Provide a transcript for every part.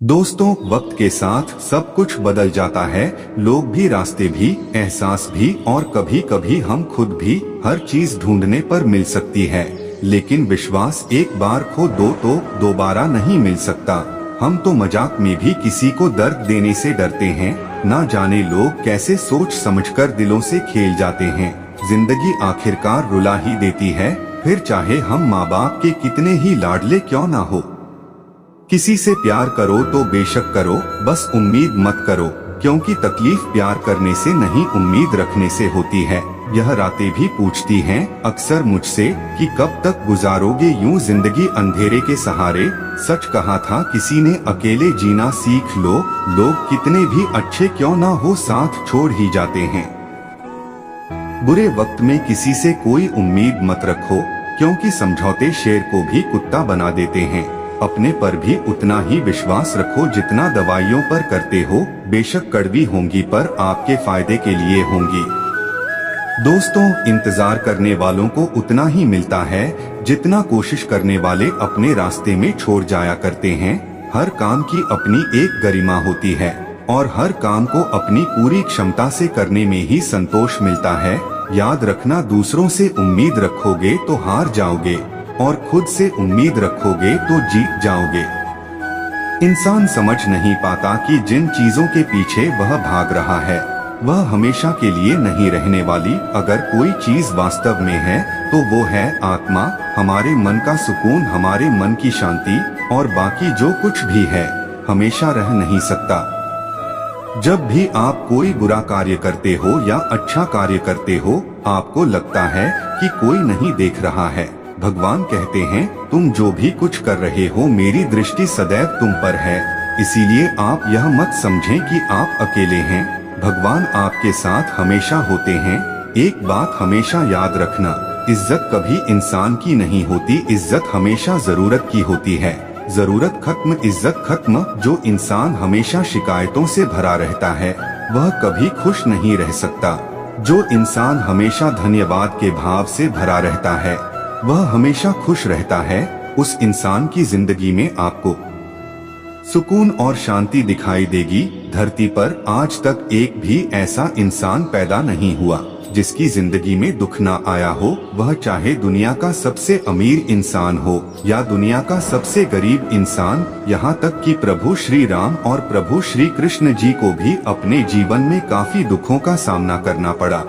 दोस्तों, वक्त के साथ सब कुछ बदल जाता है। लोग भी, रास्ते भी, एहसास भी, और कभी कभी हम खुद भी। हर चीज ढूंढने पर मिल सकती है, लेकिन विश्वास एक बार खो दो तो दोबारा नहीं मिल सकता। हम तो मजाक में भी किसी को दर्द देने से डरते हैं। ना जाने लोग कैसे सोच समझकर दिलों से खेल जाते हैं। जिंदगी आखिरकार रुला ही देती है, फिर चाहे हम माँ बाप के कितने ही लाडले क्यों ना हो। किसी से प्यार करो तो बेशक करो, बस उम्मीद मत करो, क्योंकि तकलीफ प्यार करने से नहीं उम्मीद रखने से होती है। यह रातें भी पूछती हैं अक्सर मुझसे कि कब तक गुजारोगे यूं जिंदगी अंधेरे के सहारे। सच कहा था किसी ने, अकेले जीना सीख लो। लोग कितने भी अच्छे क्यों ना हो, साथ छोड़ ही जाते हैं। बुरे वक्त में किसी से कोई उम्मीद मत रखो, क्योंकि समझौते शेर को भी कुत्ता बना देते हैं। अपने पर भी उतना ही विश्वास रखो जितना दवाइयों पर करते हो। बेशक कड़वी होंगी पर आपके फायदे के लिए होंगी। दोस्तों, इंतजार करने वालों को उतना ही मिलता है जितना कोशिश करने वाले अपने रास्ते में छोड़ जाया करते हैं। हर काम की अपनी एक गरिमा होती है, और हर काम को अपनी पूरी क्षमता से करने में ही संतोष मिलता है। याद रखना, दूसरों से उम्मीद रखोगे तो हार जाओगे, और खुद से उम्मीद रखोगे तो जीत जाओगे। इंसान समझ नहीं पाता कि जिन चीजों के पीछे वह भाग रहा है वह हमेशा के लिए नहीं रहने वाली। अगर कोई चीज वास्तव में है तो वो है आत्मा, हमारे मन का सुकून, हमारे मन की शांति। और बाकी जो कुछ भी है हमेशा रह नहीं सकता। जब भी आप कोई बुरा कार्य करते हो या अच्छा कार्य करते हो, आपको लगता है कि कोई नहीं देख रहा है। भगवान कहते हैं, तुम जो भी कुछ कर रहे हो मेरी दृष्टि सदैव तुम पर है। इसीलिए आप यह मत समझें कि आप अकेले हैं। भगवान आपके साथ हमेशा होते हैं। एक बात हमेशा याद रखना, इज्जत कभी इंसान की नहीं होती, इज्जत हमेशा जरूरत की होती है। जरूरत खत्म, इज्जत खत्म। जो इंसान हमेशा शिकायतों से भरा रहता है वह कभी खुश नहीं रह सकता। जो इंसान हमेशा धन्यवाद के भाव से भरा रहता है वह हमेशा खुश रहता है। उस इंसान की जिंदगी में आपको सुकून और शांति दिखाई देगी। धरती पर आज तक एक भी ऐसा इंसान पैदा नहीं हुआ जिसकी जिंदगी में दुख ना आया हो। वह चाहे दुनिया का सबसे अमीर इंसान हो या दुनिया का सबसे गरीब इंसान। यहाँ तक कि प्रभु श्री राम और प्रभु श्री कृष्ण जी को भी अपने जीवन में काफी दुखों का सामना करना पड़ा।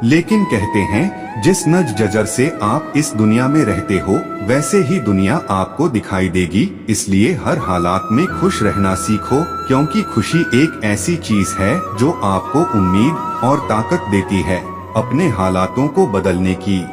लेकिन कहते हैं, जिस नज जजर से आप इस दुनिया में रहते हो वैसे ही दुनिया आपको दिखाई देगी। इसलिए हर हालात में खुश रहना सीखो, क्योंकि खुशी एक ऐसी चीज है जो आपको उम्मीद और ताकत देती है अपने हालातों को बदलने की।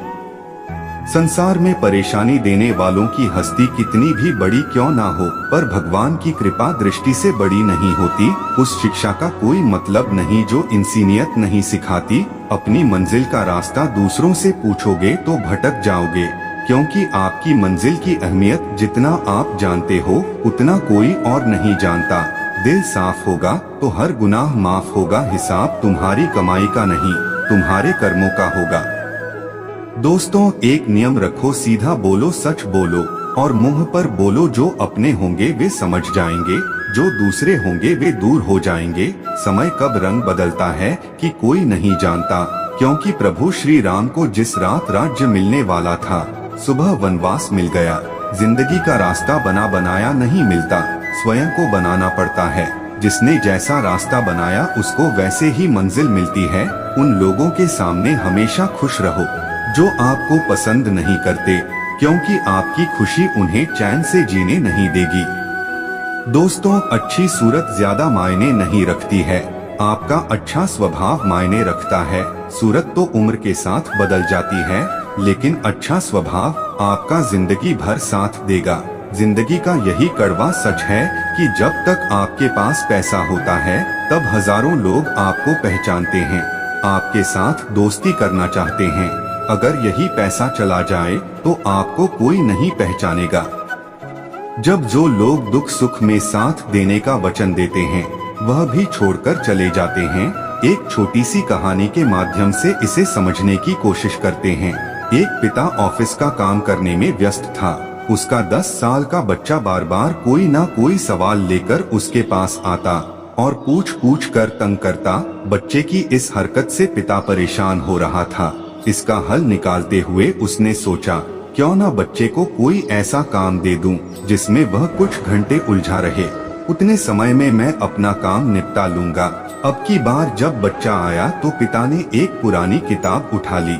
संसार में परेशानी देने वालों की हस्ती कितनी भी बड़ी क्यों ना हो, पर भगवान की कृपा दृष्टि से बड़ी नहीं होती। उस शिक्षा का कोई मतलब नहीं जो इंसानियत नहीं सिखाती। अपनी मंजिल का रास्ता दूसरों से पूछोगे तो भटक जाओगे, क्योंकि आपकी मंजिल की अहमियत जितना आप जानते हो उतना कोई और नहीं जानता। दिल साफ होगा तो हर गुनाह माफ होगा। हिसाब तुम्हारी कमाई का नहीं, तुम्हारे कर्मों का होगा। दोस्तों, एक नियम रखो, सीधा बोलो, सच बोलो, और मुंह पर बोलो। जो अपने होंगे वे समझ जाएंगे, जो दूसरे होंगे वे दूर हो जाएंगे। समय कब रंग बदलता है कि कोई नहीं जानता, क्योंकि प्रभु श्री राम को जिस रात राज्य मिलने वाला था सुबह वनवास मिल गया। जिंदगी का रास्ता बना बनाया नहीं मिलता, स्वयं को बनाना पड़ता है। जिसने जैसा रास्ता बनाया उसको वैसे ही मंजिल मिलती है। उन लोगों के सामने हमेशा खुश रहो जो आपको पसंद नहीं करते, क्योंकि आपकी खुशी उन्हें चैन से जीने नहीं देगी। दोस्तों, अच्छी सूरत ज्यादा मायने नहीं रखती है, आपका अच्छा स्वभाव मायने रखता है। सूरत तो उम्र के साथ बदल जाती है, लेकिन अच्छा स्वभाव आपका जिंदगी भर साथ देगा। जिंदगी का यही कड़वा सच है कि जब तक आपके पास पैसा होता है तब हजारों लोग आपको पहचानते हैं, आपके साथ दोस्ती करना चाहते हैं। अगर यही पैसा चला जाए तो आपको कोई नहीं पहचानेगा। जब जो लोग दुख सुख में साथ देने का वचन देते हैं वह भी छोड़कर चले जाते हैं। एक छोटी सी कहानी के माध्यम से इसे समझने की कोशिश करते हैं। एक पिता ऑफिस का काम करने में व्यस्त था। उसका 10 साल का बच्चा बार बार कोई ना कोई सवाल लेकर उसके पास आता और पूछ पूछ कर तंग करता। बच्चे की इस हरकत से पिता परेशान हो रहा था। इसका हल निकालते हुए उसने सोचा, क्यों ना बच्चे को कोई ऐसा काम दे दूं जिसमें वह कुछ घंटे उलझा रहे। उतने समय में मैं अपना काम निपटा लूंगा। अब की बार जब बच्चा आया तो पिता ने एक पुरानी किताब उठा ली।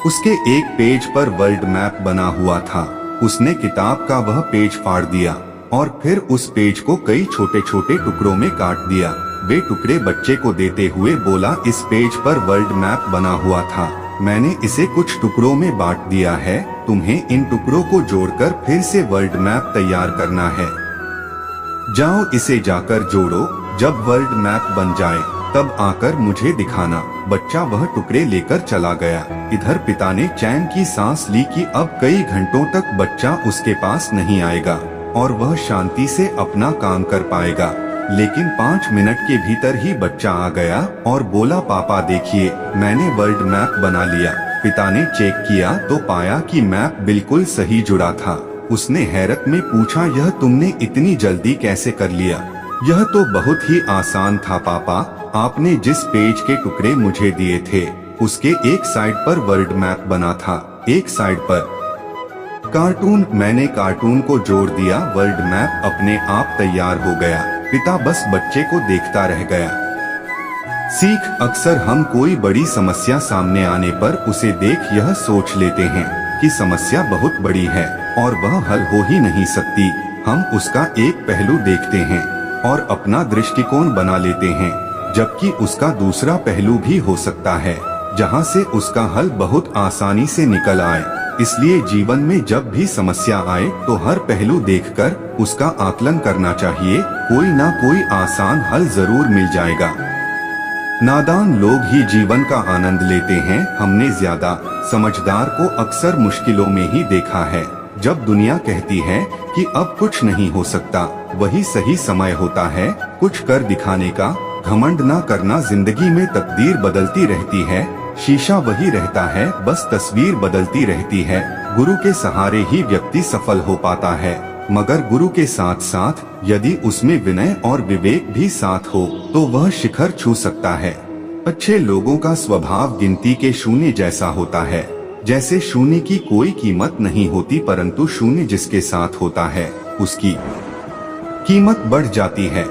उसके एक पेज पर वर्ल्ड मैप बना हुआ था। उसने किताब का वह पेज फाड़ दिया और फिर उस पेज को कई छोटे छोटे टुकड़ों में काट दिया। वे टुकड़े बच्चे को देते हुए बोला, इस पेज पर वर्ल्ड मैप बना हुआ था, मैंने इसे कुछ टुकड़ों में बांट दिया है। तुम्हें इन टुकड़ों को जोड़कर फिर से वर्ल्ड मैप तैयार करना है। जाओ इसे जाकर जोड़ो। जब वर्ल्ड मैप बन जाए तब आकर मुझे दिखाना। बच्चा वह टुकड़े लेकर चला गया। इधर पिता ने चैन की सांस ली कि अब कई घंटों तक बच्चा उसके पास नहीं आएगा और वह शांति से अपना काम कर पाएगा। लेकिन 5 मिनट के भीतर ही बच्चा आ गया और बोला, पापा देखिए, मैंने वर्ल्ड मैप बना लिया। पिता ने चेक किया तो पाया कि मैप बिल्कुल सही जुड़ा था। उसने हैरत में पूछा, यह तुमने इतनी जल्दी कैसे कर लिया? यह तो बहुत ही आसान था पापा। आपने जिस पेज के टुकड़े मुझे दिए थे उसके एक साइड पर वर्ल्ड मैप बना था, एक साइड पर कार्टून। मैंने कार्टून को जोड़ दिया, वर्ल्ड मैप अपने आप तैयार हो गया। पिता बस बच्चे को देखता रह गया। सीख, अक्सर हम कोई बड़ी समस्या सामने आने पर उसे देख यह सोच लेते हैं कि समस्या बहुत बड़ी है और वह हल हो ही नहीं सकती। हम उसका एक पहलू देखते हैं और अपना दृष्टिकोण बना लेते हैं, जबकि उसका दूसरा पहलू भी हो सकता है जहां से उसका हल बहुत आसानी से निकल आए। इसलिए जीवन में जब भी समस्या आए तो हर पहलू देखकर उसका आकलन करना चाहिए। कोई ना कोई आसान हल जरूर मिल जाएगा। नादान लोग ही जीवन का आनंद लेते हैं। हमने ज्यादा समझदार को अक्सर मुश्किलों में ही देखा है। जब दुनिया कहती है कि अब कुछ नहीं हो सकता, वही सही समय होता है कुछ कर दिखाने का। घमंड ना करना। जिंदगी में तकदीर बदलती रहती है, शीशा वही रहता है, बस तस्वीर बदलती रहती है। गुरु के सहारे ही व्यक्ति सफल हो पाता है, मगर गुरु के साथ साथ यदि उसमें विनय और विवेक भी साथ हो तो वह शिखर छू सकता है। अच्छे लोगों का स्वभाव गिनती के शून्य जैसा होता है। जैसे शून्य की कोई कीमत नहीं होती, परंतु शून्य जिसके साथ होता है उसकी कीमत बढ़ जाती है।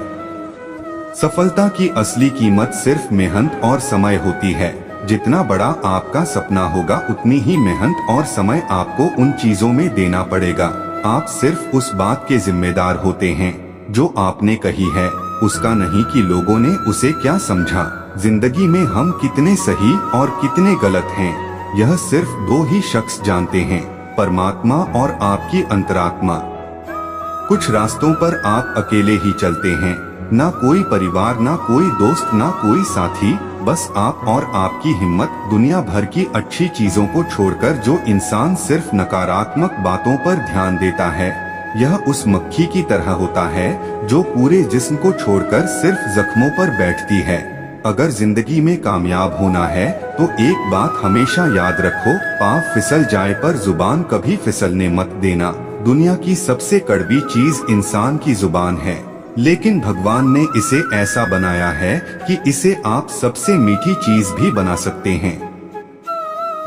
सफलता की असली कीमत सिर्फ मेहनत और समय होती है। जितना बड़ा आपका सपना होगा उतनी ही मेहनत और समय आपको उन चीजों में देना पड़ेगा। आप सिर्फ उस बात के जिम्मेदार होते हैं जो आपने कही है, उसका नहीं कि लोगों ने उसे क्या समझा। जिंदगी में हम कितने सही और कितने गलत हैं, यह सिर्फ 2 ही शख्स जानते हैं, परमात्मा और आपकी अंतरात्मा। कुछ रास्तों पर आप अकेले ही चलते हैं, ना कोई परिवार, ना कोई दोस्त, ना कोई साथी, बस आप और आपकी हिम्मत। दुनिया भर की अच्छी चीजों को छोड़कर जो इंसान सिर्फ नकारात्मक बातों पर ध्यान देता है, यह उस मक्खी की तरह होता है जो पूरे जिस्म को छोड़कर सिर्फ जख्मों पर बैठती है। अगर जिंदगी में कामयाब होना है तो एक बात हमेशा याद रखो, पाँव फिसल जाए पर जुबान कभी फिसलने मत देना। दुनिया की सबसे कड़वी चीज इंसान की जुबान है, लेकिन भगवान ने इसे ऐसा बनाया है कि इसे आप सबसे मीठी चीज भी बना सकते हैं।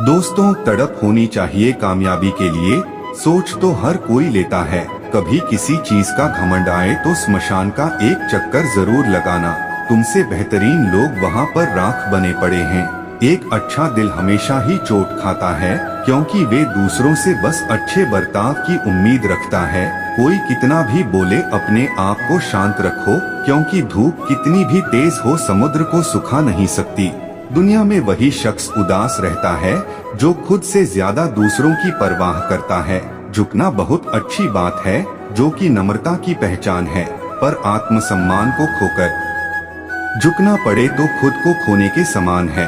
दोस्तों, तड़प होनी चाहिए कामयाबी के लिए। सोच तो हर कोई लेता है, कभी किसी चीज का घमंड आए तो स्मशान का एक चक्कर जरूर लगाना। तुमसे बेहतरीन लोग वहाँ पर राख बने पड़े हैं। एक अच्छा दिल हमेशा ही चोट खाता है, क्योंकि वे दूसरों से बस अच्छे बर्ताव की उम्मीद रखता है। कोई कितना भी बोले, अपने आप को शांत रखो, क्योंकि धूप कितनी भी तेज हो समुद्र को सुखा नहीं सकती। दुनिया में वही शख्स उदास रहता है जो खुद से ज्यादा दूसरों की परवाह करता है। झुकना बहुत अच्छी बात है, जो कि नम्रता की पहचान है, पर आत्मसम्मान को खोकर झुकना पड़े तो खुद को खोने के समान है।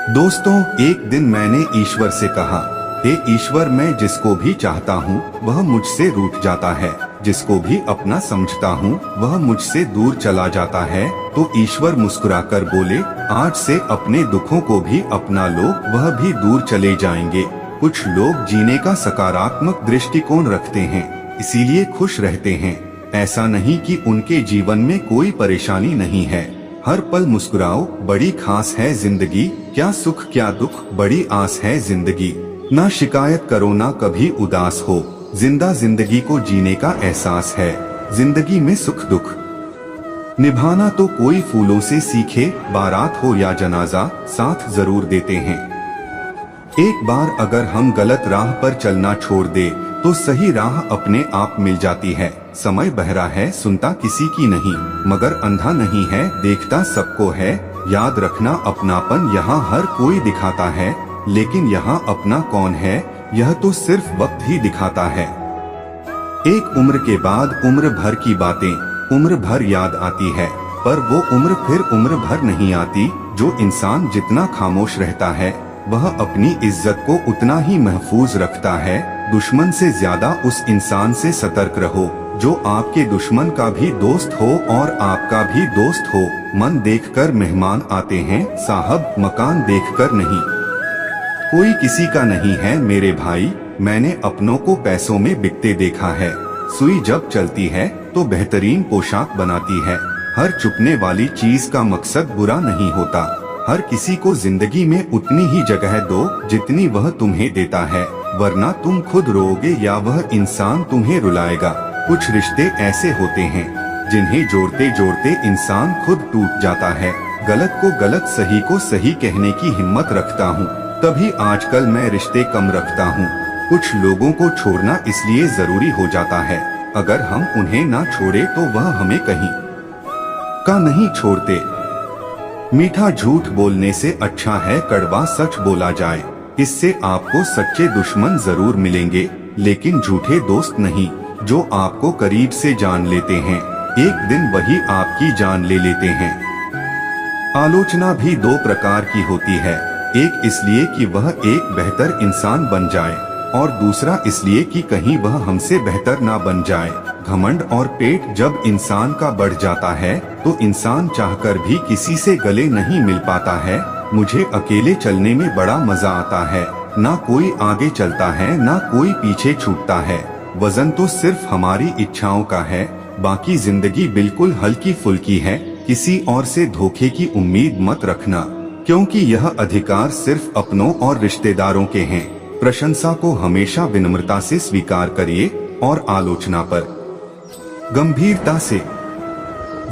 दोस्तों, एक दिन मैंने ईश्वर से कहा, हे ईश्वर, मैं जिसको भी चाहता हूँ वह मुझसे रूठ जाता है, जिसको भी अपना समझता हूँ वह मुझसे दूर चला जाता है। तो ईश्वर मुस्कुराकर बोले, आज से अपने दुखों को भी अपना लो, वह भी दूर चले जाएंगे। कुछ लोग जीने का सकारात्मक दृष्टिकोण रखते हैं, इसीलिए खुश रहते हैं। ऐसा नहीं कि उनके जीवन में कोई परेशानी नहीं है। हर पल मुस्कुराओ, बड़ी खास है जिंदगी, क्या सुख क्या दुख, बड़ी आस है जिंदगी। ना शिकायत करो ना कभी उदास हो, जिंदा जिंदगी को जीने का एहसास है। जिंदगी में सुख दुख निभाना तो कोई फूलों से सीखे, बारात हो या जनाजा साथ जरूर देते हैं। एक बार अगर हम गलत राह पर चलना छोड़ दे तो सही राह अपने आप मिल जाती है। समय बहरा है, सुनता किसी की नहीं, मगर अंधा नहीं है, देखता सबको है। याद रखना अपनापन यहाँ हर कोई दिखाता है, लेकिन यहाँ अपना कौन है यह तो सिर्फ वक्त ही दिखाता है। एक उम्र के बाद उम्र भर की बातें उम्र भर याद आती है, पर वो उम्र फिर उम्र भर नहीं आती। जो इंसान जितना खामोश रहता है वह अपनी इज्जत को उतना ही महफूज रखता है। दुश्मन से ज्यादा उस इंसान से सतर्क रहो जो आपके दुश्मन का भी दोस्त हो और आपका भी दोस्त हो। मन देखकर मेहमान आते हैं साहब, मकान देखकर नहीं। कोई किसी का नहीं है मेरे भाई, मैंने अपनों को पैसों में बिकते देखा है। सुई जब चलती है तो बेहतरीन पोशाक बनाती है। हर चुपने वाली चीज का मकसद बुरा नहीं होता। हर किसी को जिंदगी में उतनी ही जगह दो जितनी वह तुम्हें देता है, वरना तुम खुद रोओगे या वह इंसान तुम्हें रुलाएगा। कुछ रिश्ते ऐसे होते हैं जिन्हें जोड़ते जोड़ते इंसान खुद टूट जाता है। गलत को गलत, सही को सही कहने की हिम्मत रखता हूँ, तभी आजकल मैं रिश्ते कम रखता हूँ। कुछ लोगों को छोड़ना इसलिए जरूरी हो जाता है, अगर हम उन्हें ना छोड़े तो वह हमें कहीं का नहीं छोड़ते। मीठा झूठ बोलने से अच्छा है कड़वा सच बोला जाए। इससे आपको सच्चे दुश्मन जरूर मिलेंगे, लेकिन झूठे दोस्त नहीं जो आपको करीब से जान लेते हैं, एक दिन वही आपकी जान ले लेते हैं। आलोचना भी दो प्रकार की होती है, एक इसलिए कि वह एक बेहतर इंसान बन जाए और दूसरा इसलिए कि कहीं वह हमसे बेहतर ना बन जाए। घमंड और पेट जब इंसान का बढ़ जाता है तो इंसान चाहकर भी किसी से गले नहीं मिल पाता है। मुझे अकेले चलने में बड़ा मजा आता है, ना कोई आगे चलता है ना कोई पीछे छूटता है। वजन तो सिर्फ हमारी इच्छाओं का है, बाकी जिंदगी बिल्कुल हल्की फुल्की है। किसी और से धोखे की उम्मीद मत रखना, क्योंकि यह अधिकार सिर्फ अपनों और रिश्तेदारों के हैं। प्रशंसा को हमेशा विनम्रता से स्वीकार करिए और आलोचना पर गंभीरता से।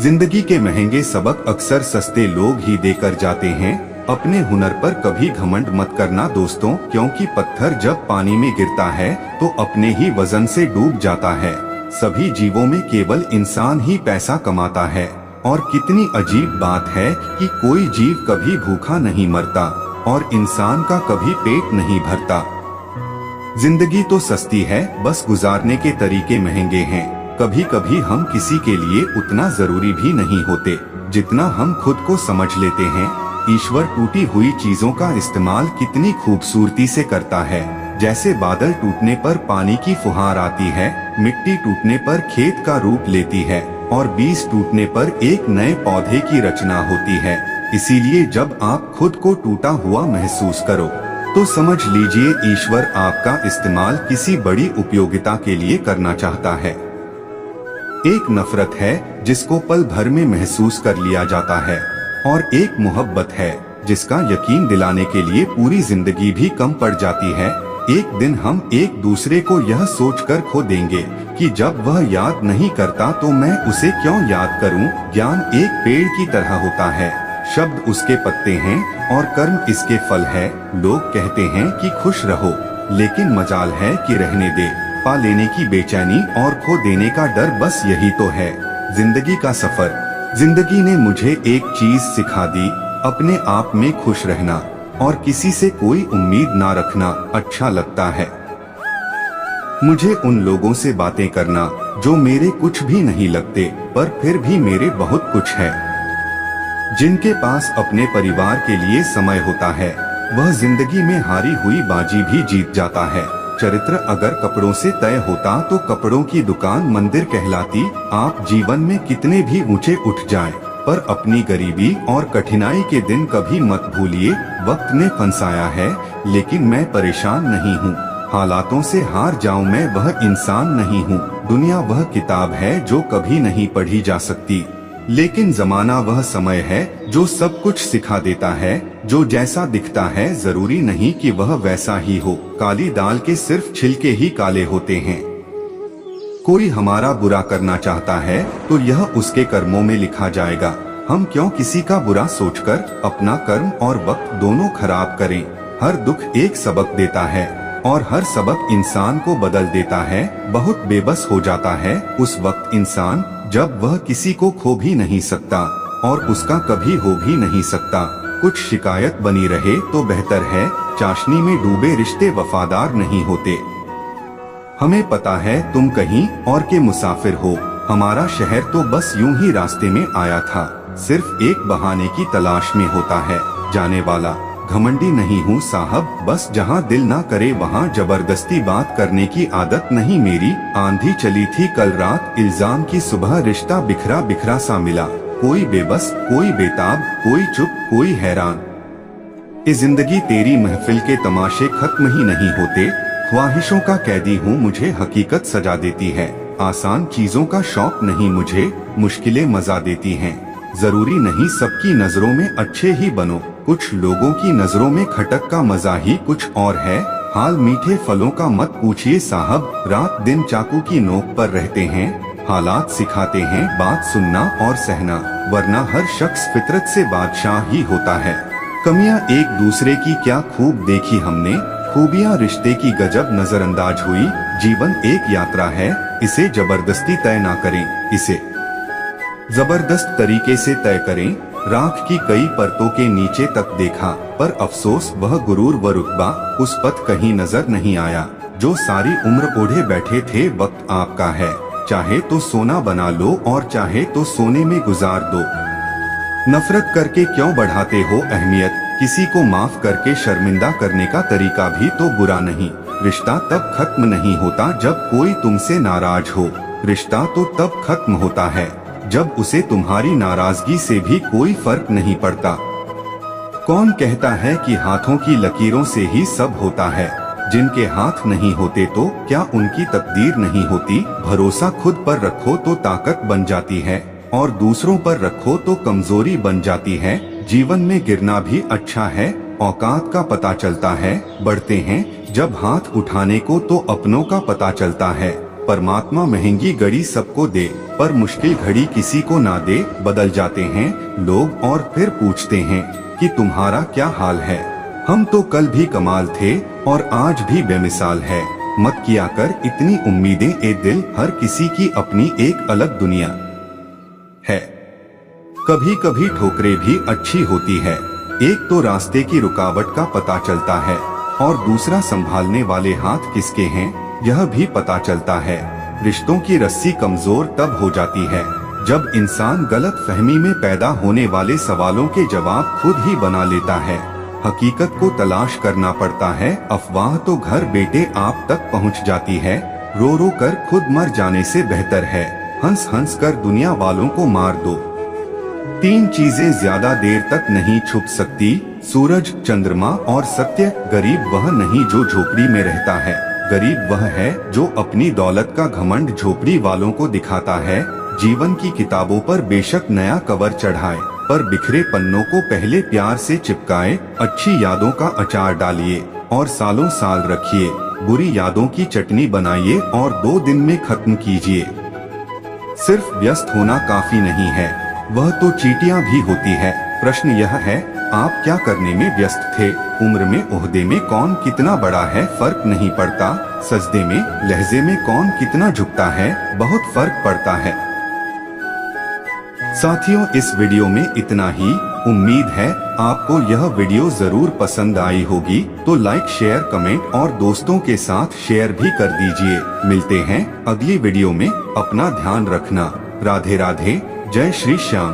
जिंदगी के महंगे सबक अक्सर सस्ते लोग ही देकर जाते हैं। अपने हुनर पर कभी घमंड मत करना दोस्तों, क्योंकि पत्थर जब पानी में गिरता है तो अपने ही वजन से डूब जाता है। सभी जीवों में केवल इंसान ही पैसा कमाता है, और कितनी अजीब बात है कि कोई जीव कभी भूखा नहीं मरता और इंसान का कभी पेट नहीं भरता। जिंदगी तो सस्ती है, बस गुजारने के तरीके महंगे हैं। कभी कभी हम किसी के लिए उतना जरूरी भी नहीं होते जितना हम खुद को समझ लेते हैं। ईश्वर टूटी हुई चीजों का इस्तेमाल कितनी खूबसूरती से करता है। जैसे बादल टूटने पर पानी की फुहार आती है, मिट्टी टूटने पर खेत का रूप लेती है और बीज टूटने पर एक नए पौधे की रचना होती है। इसीलिए जब आप खुद को टूटा हुआ महसूस करो तो समझ लीजिए ईश्वर आपका इस्तेमाल किसी बड़ी उपयोगिता के लिए करना चाहता है। एक नफरत है जिसको पल भर में महसूस कर लिया जाता है, और एक मोहब्बत है जिसका यकीन दिलाने के लिए पूरी जिंदगी भी कम पड़ जाती है। एक दिन हम एक दूसरे को यह सोचकर खो देंगे कि जब वह याद नहीं करता तो मैं उसे क्यों याद करूं। ज्ञान एक पेड़ की तरह होता है, शब्द उसके पत्ते हैं और कर्म इसके फल है। लोग कहते हैं कि खुश रहो, लेकिन मजाल है कि रहने दे। पा लेने की बेचैनी और खो देने का डर, बस यही तो है जिंदगी का सफर। जिंदगी ने मुझे एक चीज सिखा दी, अपने आप में खुश रहना और किसी से कोई उम्मीद ना रखना अच्छा लगता है। मुझे उन लोगों से बातें करना जो मेरे कुछ भी नहीं लगते पर फिर भी मेरे बहुत कुछ है। जिनके पास अपने परिवार के लिए समय होता है, वह जिंदगी में हारी हुई बाजी भी जीत जाता है। चरित्र अगर कपड़ों से तय होता तो कपड़ों की दुकान मंदिर कहलाती। आप जीवन में कितने भी ऊंचे उठ जाएं, पर अपनी गरीबी और कठिनाई के दिन कभी मत भूलिए। वक्त ने फंसाया है, लेकिन मैं परेशान नहीं हूँ। हालातों से हार जाऊं मैं वह इंसान नहीं हूँ। दुनिया वह किताब है जो कभी नहीं पढ़ी जा सकती, लेकिन जमाना वह समय है जो सब कुछ सिखा देता है। जो जैसा दिखता है जरूरी नहीं कि वह वैसा ही हो। काली दाल के सिर्फ छिलके ही काले होते हैं। कोई हमारा बुरा करना चाहता है तो यह उसके कर्मों में लिखा जाएगा। हम क्यों किसी का बुरा सोचकर अपना कर्म और वक्त दोनों खराब करें। हर दुख एक सबक देता है और हर सबक इंसान को बदल देता है। बहुत बेबस हो जाता है उस वक्त इंसान जब वह किसी को खो भी नहीं सकता और उसका कभी हो भी नहीं सकता। कुछ शिकायत बनी रहे तो बेहतर है। चाशनी में डूबे रिश्ते वफादार नहीं होते। हमें पता है तुम कहीं और के मुसाफिर हो। हमारा शहर तो बस यूं ही रास्ते में आया था। सिर्फ एक बहाने की तलाश में होता है जाने वाला। घमंडी नहीं हूँ साहब, बस जहाँ दिल ना करे वहाँ जबरदस्ती बात करने की आदत नहीं मेरी। आंधी चली थी कल रात, इल्जाम की सुबह रिश्ता बिखरा बिखरा सा मिला। कोई बेबस, कोई बेताब, कोई चुप, कोई हैरान। ये जिंदगी तेरी महफिल के तमाशे खत्म ही नहीं होते। ख्वाहिशों का कैदी हूँ, मुझे हकीकत सजा देती है। आसान चीजों का शौक नहीं मुझे, मुश्किलें मजा देती हैं। जरूरी नहीं सबकी नजरों में अच्छे ही बनो, कुछ लोगों की नजरों में खटक का मजा ही कुछ और है। हाल मीठे फलों का मत पूछिए साहब, रात दिन चाकू की नोक पर रहते हैं। हालात सिखाते हैं बात सुनना और सहना, वरना हर शख्स फितरत से बादशाह ही होता है। कमियां एक दूसरे की क्या खूब देखी हमने, खूबियां रिश्ते की गजब नजरअंदाज हुई। जीवन एक यात्रा है, इसे जबरदस्ती तय ना करें, इसे जबरदस्त तरीके से तय करें। राख की कई परतों के नीचे तक देखा, पर अफसोस वह गुरूर व रुतबा उस पथ कहीं नजर नहीं आया जो सारी उम्र ओढ़े बैठे थे। वक्त आपका है, चाहे तो सोना बना लो और चाहे तो सोने में गुजार दो। नफरत करके क्यों बढ़ाते हो अहमियत, किसी को माफ करके शर्मिंदा करने का तरीका भी तो बुरा नहीं। रिश्ता तब खत्म नहीं होता जब कोई तुमसे नाराज हो, रिश्ता तो तब खत्म होता है जब उसे तुम्हारी नाराजगी से भी कोई फर्क नहीं पड़ता। कौन कहता है कि हाथों की लकीरों से ही सब होता है, जिनके हाथ नहीं होते तो क्या उनकी तकदीर नहीं होती। भरोसा खुद पर रखो तो ताकत बन जाती है और दूसरों पर रखो तो कमजोरी बन जाती है। जीवन में गिरना भी अच्छा है, औकात का पता चलता है। बढ़ते हैं जब हाथ उठाने को तो अपनों का पता चलता है। परमात्मा महंगी घड़ी सबको दे, पर मुश्किल घड़ी किसी को ना दे। बदल जाते हैं लोग और फिर पूछते हैं कि तुम्हारा क्या हाल है। हम तो कल भी कमाल थे और आज भी बेमिसाल है। मत किया कर इतनी उम्मीदें ए दिल, हर किसी की अपनी एक अलग दुनिया है। कभी कभी ठोकरें भी अच्छी होती है। एक तो रास्ते की रुकावट का पता चलता है और दूसरा संभालने वाले हाथ किसके हैं यह भी पता चलता है। रिश्तों की रस्सी कमजोर तब हो जाती है जब इंसान गलत फहमी में पैदा होने वाले सवालों के जवाब खुद ही बना लेता है। हकीकत को तलाश करना पड़ता है, अफवाह तो घर बेटे आप तक पहुंच जाती है। रो रो कर खुद मर जाने से बेहतर है हंस हंस कर दुनिया वालों को मार दो। तीन चीजें ज्यादा देर तक नहीं छुप सकती, सूरज, चंद्रमा और सत्य। गरीब वह नहीं जो झोपड़ी में रहता है, गरीब वह है जो अपनी दौलत का घमंड झोपड़ी वालों को दिखाता है। जीवन की किताबों पर बेशक नया कवर चढ़ाए, पर बिखरे पन्नों को पहले प्यार से चिपकाए। अच्छी यादों का अचार डालिए और सालों साल रखिए, बुरी यादों की चटनी बनाइए और 2 दिन में खत्म कीजिए। सिर्फ व्यस्त होना काफी नहीं है, वह तो चींटियां भी होती है। प्रश्न यह है आप क्या करने में व्यस्त थे। उम्र में, ओहदे में कौन कितना बड़ा है फर्क नहीं पड़ता। सजदे में, लहजे में कौन कितना झुकता है बहुत फर्क पड़ता है। साथियों, इस वीडियो में इतना ही। उम्मीद है आपको यह वीडियो जरूर पसंद आई होगी, तो लाइक, शेयर, कमेंट और दोस्तों के साथ शेयर भी कर दीजिए। मिलते हैं अगली वीडियो में, अपना ध्यान रखना। राधे राधे, जय श्री श्याम।